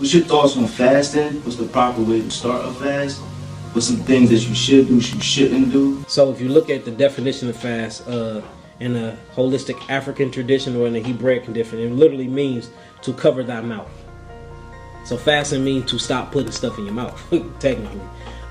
What's your thoughts on fasting? What's the proper way to start a fast? What's some things that you should do, you shouldn't do? So if you look at the definition of fast in a holistic African tradition or in a Hebraic tradition, it literally means to cover thy mouth. So fasting means to stop putting stuff in your mouth, technically.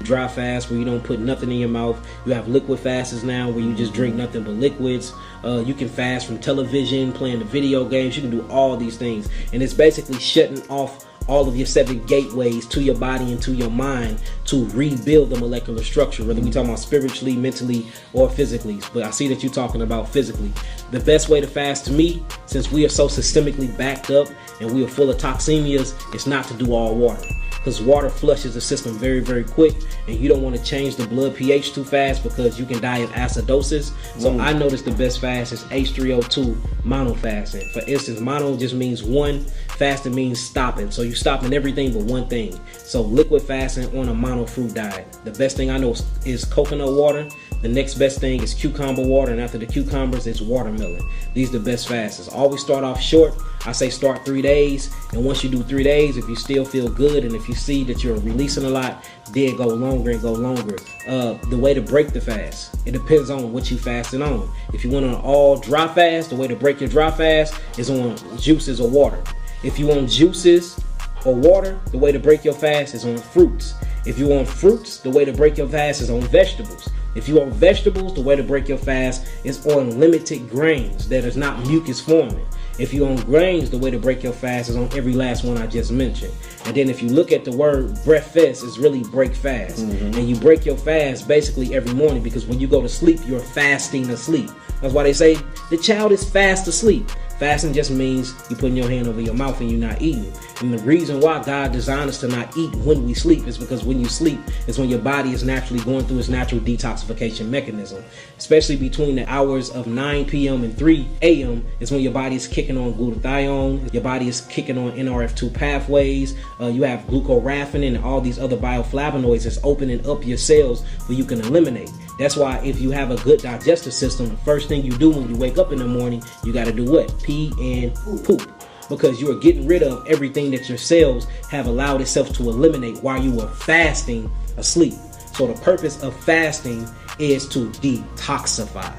Dry fast, where you don't put nothing in your mouth. You have liquid fasts now, where you just drink nothing but liquids. You can fast from television, playing the video games. You can do all these things. And it's basically shutting off all of your 7 gateways to your body and to your mind to rebuild the molecular structure, whether we're talking about spiritually, mentally, or physically. But I see that you're talking about physically. The best way to fast to me, since we are so systemically backed up and we are full of toxemias, is not to do all water. Because water flushes the system very, very quick, and you don't want to change the blood pH too fast because you can die of acidosis. So I noticed the best fast is H3O2 mono fasting. For instance, mono just means one, fasting means stopping. So you're stopping everything but one thing. So liquid fasting on a mono fruit diet. The best thing I know is coconut water. The next best thing is cucumber water, and after the cucumbers, it's watermelon. These are the best fasts. Always start off short. I say start 3 days, and once you do 3 days, if you still feel good and if you see that you're releasing a lot, then go longer and go longer. The way to break the fast, it depends on what you fasting on. If you want an all dry fast, the way to break your dry fast is on juices or water. If you want juices or water, the way to break your fast is on fruits. If you want fruits, the way to break your fast is on vegetables. If you want vegetables, the way to break your fast is on limited grains that is not mucus forming. If you want grains, the way to break your fast is on every last one I just mentioned. And then if you look at the word breakfast, it's really break fast. And you break your fast basically every morning, because when you go to sleep, you're fasting asleep. That's why they say the child is fast asleep. Fasting just means you putting your hand over your mouth and you're not eating. And the reason why God designed us to not eat when we sleep is because when you sleep is when your body is naturally going through its natural detoxification mechanism. Especially between the hours of 9 p.m. and 3 a.m. is when your body is kicking on glutathione, your body is kicking on NRF2 pathways, you have glucoraphanin and all these other bioflavonoids that's opening up your cells where you can eliminate. That's why if you have a good digestive system, the first thing you do when you wake up in the morning, you got to do what? Pee and poop. Because you are getting rid of everything that your cells have allowed itself to eliminate while you were fasting asleep. So the purpose of fasting is to detoxify.